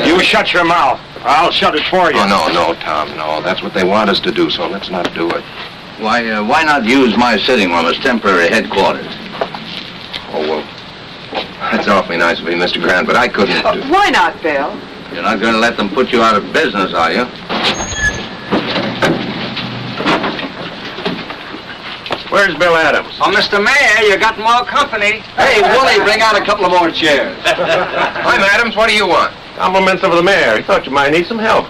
You shut your mouth. I'll shut it for you. Oh, no, Tom, no. That's what they want us to do, so let's not do it. Why not use my sitting room as temporary headquarters? Oh, well, that's awfully nice of you, Mr. Grant, but I couldn't do... Why not, Bill? You're not going to let them put you out of business, are you? Where's Bill Adams? Oh, Mr. Mayor, you got more company. Hey, Wooly, bring out a couple of more chairs. I'm Adams. What do you want? Compliments of the mayor. He thought you might need some help.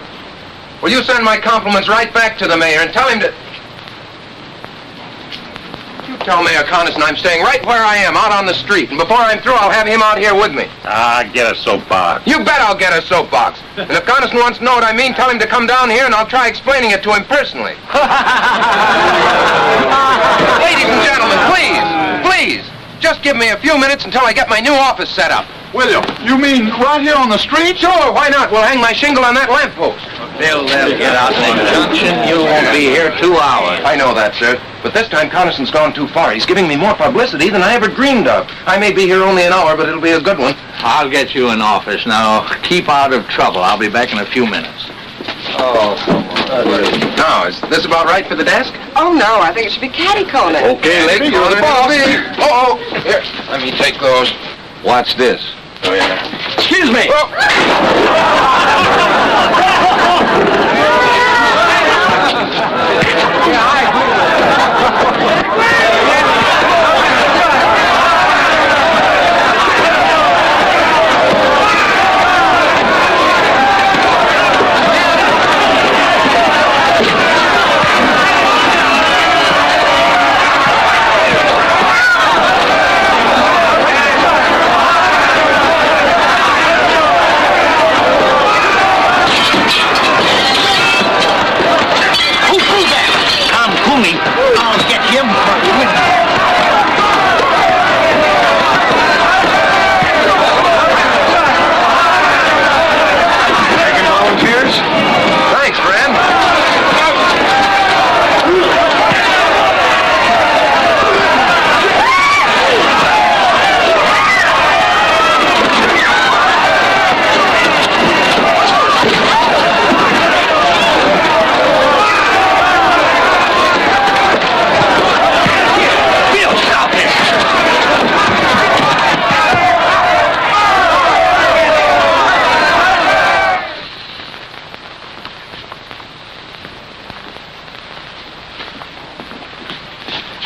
Will you send my compliments right back to the mayor and tell him to... You tell Mayor Connison I'm staying right where I am, out on the street. And before I'm through, I'll have him out here with me. Get a soapbox. You bet I'll get a soapbox. And if Connison wants to know what I mean, tell him to come down here and I'll try explaining it to him personally. Ladies and gentlemen, please. Just give me a few minutes until I get my new office set up. William, you mean right here on the street? Sure, why not? We'll hang my shingle on that lamppost. Bill, they'll get out in the junction. You won't be here 2 hours. I know that, sir. But this time Connison's gone too far. He's giving me more publicity than I ever dreamed of. I may be here only an hour, but it'll be a good one. I'll get you an office. Now, keep out of trouble. I'll be back in a few minutes. Oh, now, is this about right for the desk? Oh, no. I think it should be catty-corner. Okay, lady, you're the boss. Oh, here, let me take those. Watch this. Oh, yeah. Excuse me.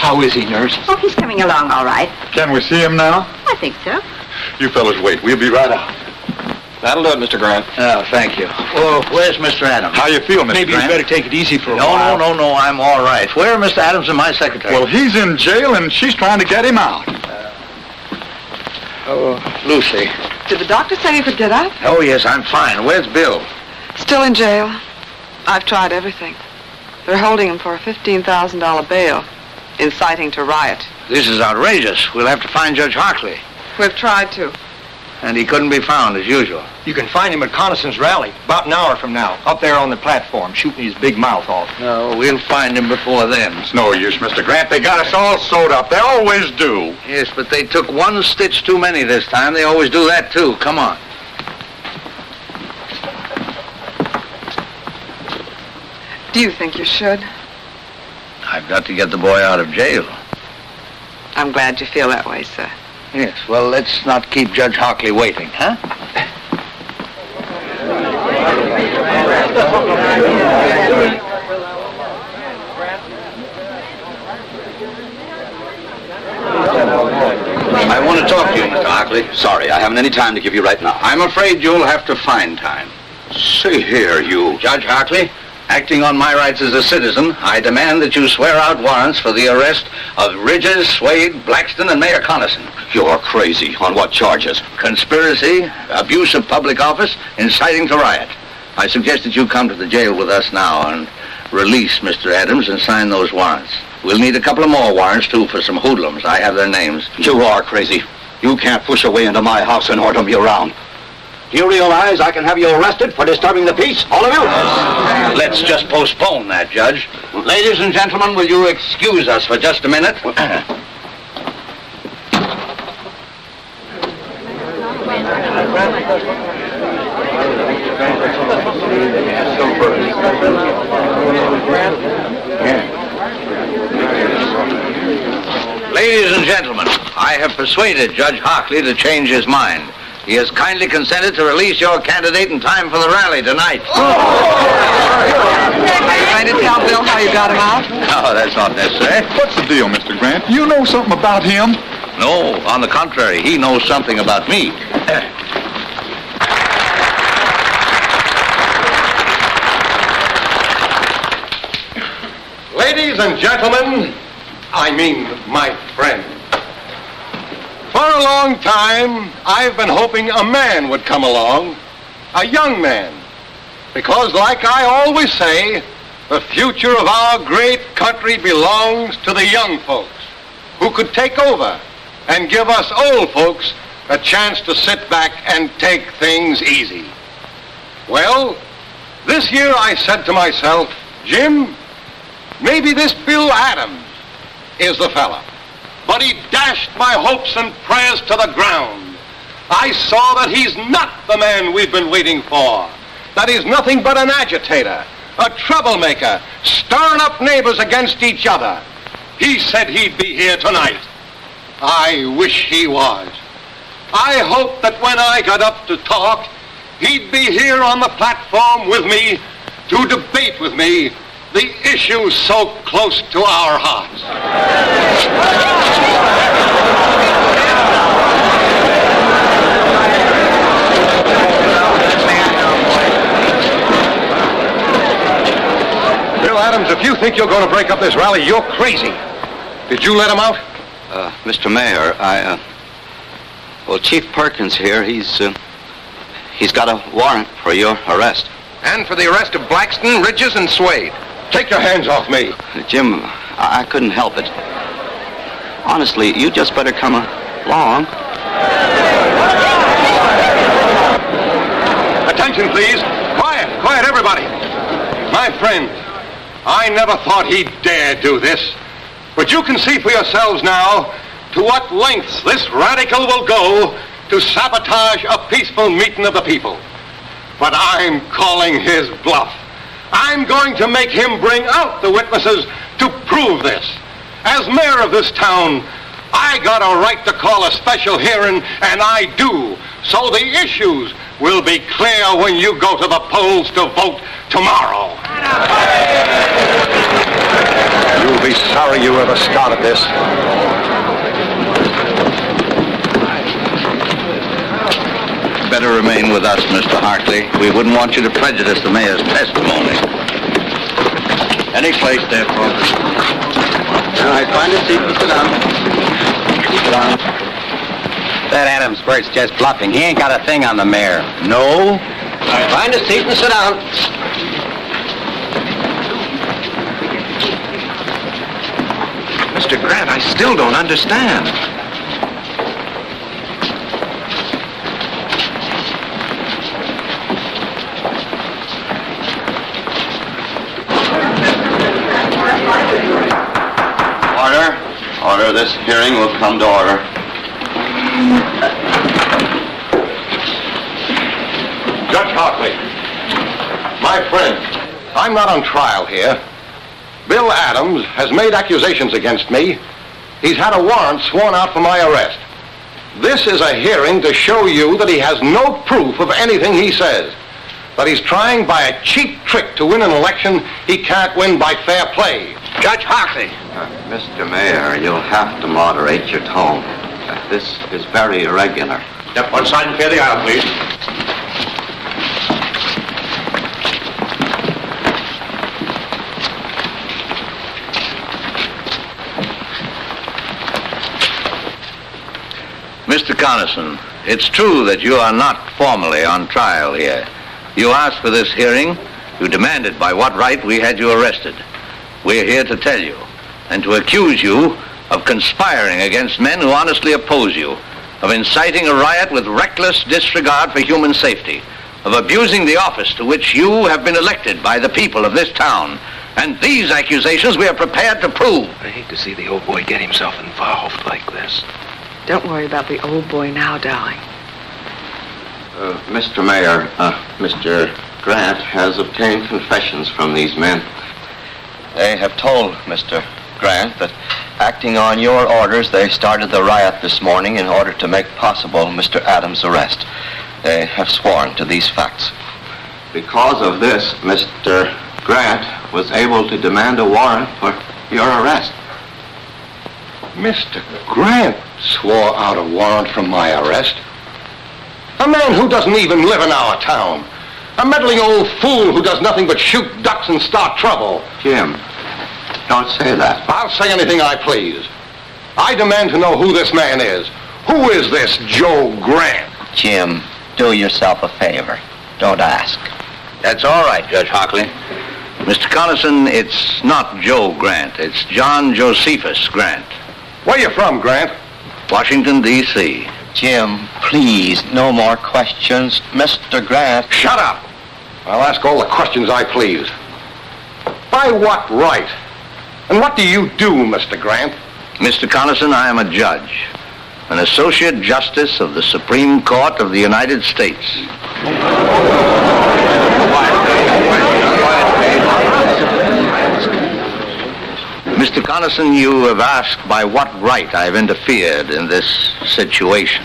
How is he, nurse? Oh, he's coming along all right. Can we see him now? I think so. You fellas wait. We'll be right out. That'll do it, Mr. Grant. Oh, thank you. Oh, where's Mr. Adams? How you feel, Mr. Maybe Grant? you better take it easy for a while. No, I'm all right. Where are Mr. Adams and my secretary? Well, he's in jail, and she's trying to get him out. Lucy. Did the doctor say you could get up? Oh, yes, I'm fine. Where's Bill? Still in jail. I've tried everything. They're holding him for a $15,000 bail, inciting to riot. This is outrageous. We'll have to find Judge Harkley. We've tried to. And he couldn't be found, as usual. You can find him at Connison's rally, about an hour from now, up there on the platform, shooting his big mouth off. No, we'll find him before then. It's no use, Mr. Grant. They got us all sewed up. They always do. Yes, but they took one stitch too many this time. They always do that, too. Come on. Do you think you should? I've got to get the boy out of jail. I'm glad you feel that way, sir. Yes, well, let's not keep Judge Harkley waiting, huh? talk to you, Mr. Harkley. Sorry, I haven't any time to give you right now. I'm afraid you'll have to find time. See here, you... Judge Harkley, acting on my rights as a citizen, I demand that you swear out warrants for the arrest of Ridges, Swade, Blaxton, and Mayor Connison. You're crazy. On what charges? Conspiracy, abuse of public office, inciting to riot. I suggest that you come to the jail with us now and release Mr. Adams and sign those warrants. We'll need a couple of more warrants, too, for some hoodlums. I have their names. You are crazy. You can't push a way into my house and order me around. Do you realize I can have you arrested for disturbing the peace, all of you? Let's just postpone that, Judge. Ladies and gentlemen, will you excuse us for just a minute? Ladies and gentlemen, I have persuaded Judge Harkley to change his mind. He has kindly consented to release your candidate in time for the rally tonight. Are you trying to tell Bill how you got him out? No, that's not necessary. What's the deal, Mr. Grant? You know something about him? No, on the contrary, he knows something about me. Ladies and gentlemen, I mean my friend. For a long time, I've been hoping a man would come along, a young man, because like I always say, the future of our great country belongs to the young folks who could take over and give us old folks a chance to sit back and take things easy. Well, this year I said to myself, Jim, maybe this Bill Adams is the fella. But he dashed my hopes and prayers to the ground. I saw that he's not the man we've been waiting for. That he's nothing but an agitator, a troublemaker, stirring up neighbors against each other. He said he'd be here tonight. I wish he was. I hoped that when I got up to talk, he'd be here on the platform with me to debate with me the issues so close to our hearts. Bill Adams, if you think you're going to break up this rally, you're crazy. Did you let him out? Mr. Mayor, well, Chief Perkins here, he's got a warrant for your arrest. And for the arrest of Blaxton, Ridges, and Swade. Take your hands off me. Jim, I couldn't help it. Honestly, you just better come along. Attention, please. Quiet, everybody. My friend, I never thought he'd dare do this. But you can see for yourselves now to what lengths this radical will go to sabotage a peaceful meeting of the people. But I'm calling his bluff. I'm going to make him bring out the witnesses to prove this. As mayor of this town, I got a right to call a special hearing, and I do. So the issues will be clear when you go to the polls to vote tomorrow. You'll be sorry you ever started this. Better remain with us, Mr. Harkley. We wouldn't want you to prejudice the mayor's testimony. Any place there, folks. All right, find a seat and sit down. Sit down. That Adams bird's just bluffing. He ain't got a thing on the mayor. No? Find a seat and sit down. Mr. Grant, I still don't understand. Order, this hearing will come to order. Judge Harkley, my friend, I'm not on trial here. Bill Adams has made accusations against me. He's had a warrant sworn out for my arrest. This is a hearing to show you that he has no proof of anything he says. That he's trying by a cheap trick to win an election he can't win by fair play. Judge Harkley. Mr. Mayor, you'll have to moderate your tone. This is very irregular. Yep, one side and clear the aisle, please. Mr. Connison, it's true that you are not formally on trial here. You asked for this hearing. You demanded by what right we had you arrested. We're here to tell you and to accuse you of conspiring against men who honestly oppose you, of inciting a riot with reckless disregard for human safety, of abusing the office to which you have been elected by the people of this town. And these accusations we are prepared to prove. I hate to see the old boy get himself involved like this. Don't worry about the old boy now, darling. Mr. Mayor, Mr. Grant has obtained confessions from these men. They have told Mr. Grant that acting on your orders, they started the riot this morning in order to make possible Mr. Adams' arrest. They have sworn to these facts. Because of this, Mr. Grant was able to demand a warrant for your arrest. Mr. Grant swore out a warrant from my arrest. A man who doesn't even live in our town. A meddling old fool who does nothing but shoot ducks and start trouble. Jim, don't say that. I'll say anything I please. I demand to know who this man is. Who is this Joe Grant? Jim, do yourself a favor. Don't ask. That's all right, Judge Harkley. Mr. Connison, it's not Joe Grant. It's John Josephus Grant. Where you from, Grant? Washington, D.C. Jim, please, no more questions. Mr. Grant. Shut up. I'll ask all the questions I please. By what right? And what do you do, Mr. Grant? Mr. Connison, I am a judge, an associate justice of the Supreme Court of the United States. Mr. Connison, you have asked by what right I've interfered in this situation.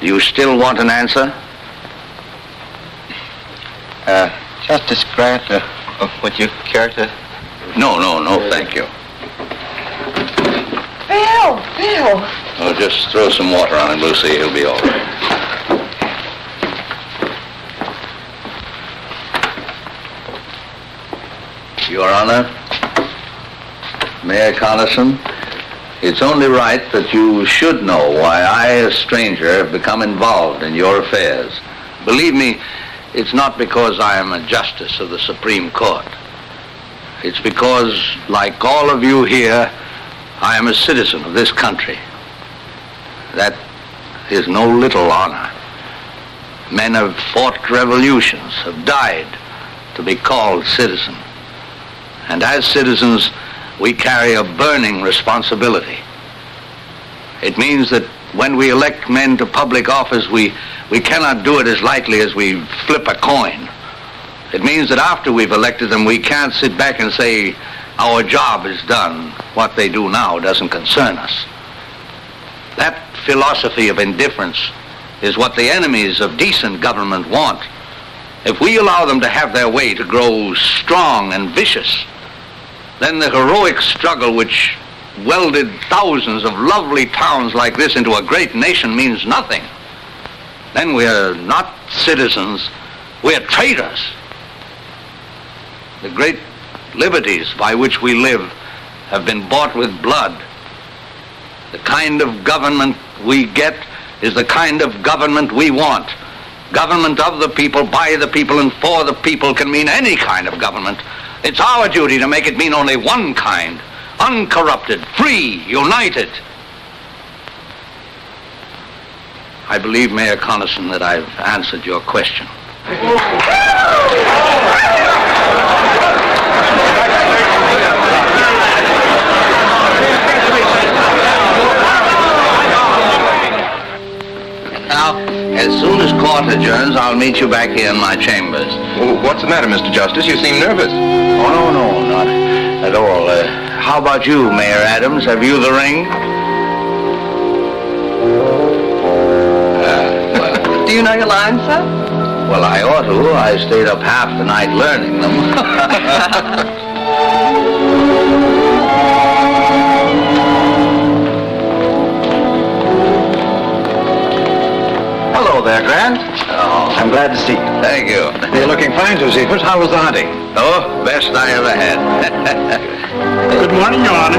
Do you still want an answer? Justice Grant, would you care to? No, thank you. Bill! Oh, just throw some water on him, Lucy. He'll be all right. Your Honor, Mayor Connison, it's only right that you should know why I, a stranger, have become involved in your affairs. Believe me, it's not because I am a justice of the Supreme Court. It's because, like all of you here, I am a citizen of this country. That is no little honor. Men have fought revolutions, have died to be called citizen. And as citizens, we carry a burning responsibility. It means that when we elect men to public office, we cannot do it as lightly as we flip a coin. It means that after we've elected them, we can't sit back and say, our job is done. What they do now doesn't concern us. That philosophy of indifference is what the enemies of decent government want. If we allow them to have their way, to grow strong and vicious, then the heroic struggle which welded thousands of lovely towns like this into a great nation means nothing. Then we're not citizens, we're traitors. The great liberties by which we live have been bought with blood. The kind of government we get is the kind of government we want. Government of the people, by the people, and for the people can mean any kind of government. It's our duty to make it mean only one kind, uncorrupted, free, united. I believe, Mayor Connison, that I've answered your question. Now, as soon as court adjourns, I'll meet you back here in my chambers. Well, what's the matter, Mr. Justice? You seem nervous. Oh, no, not at all. How about you, Mayor Adams? Have you the ring? Do you know your lines, sir? Well, I ought to. I stayed up half the night learning them. I'm glad to see you. Thank you. You're looking fine, Josephus. How was the hunting? Oh, best I ever had. Good morning, Your Honor.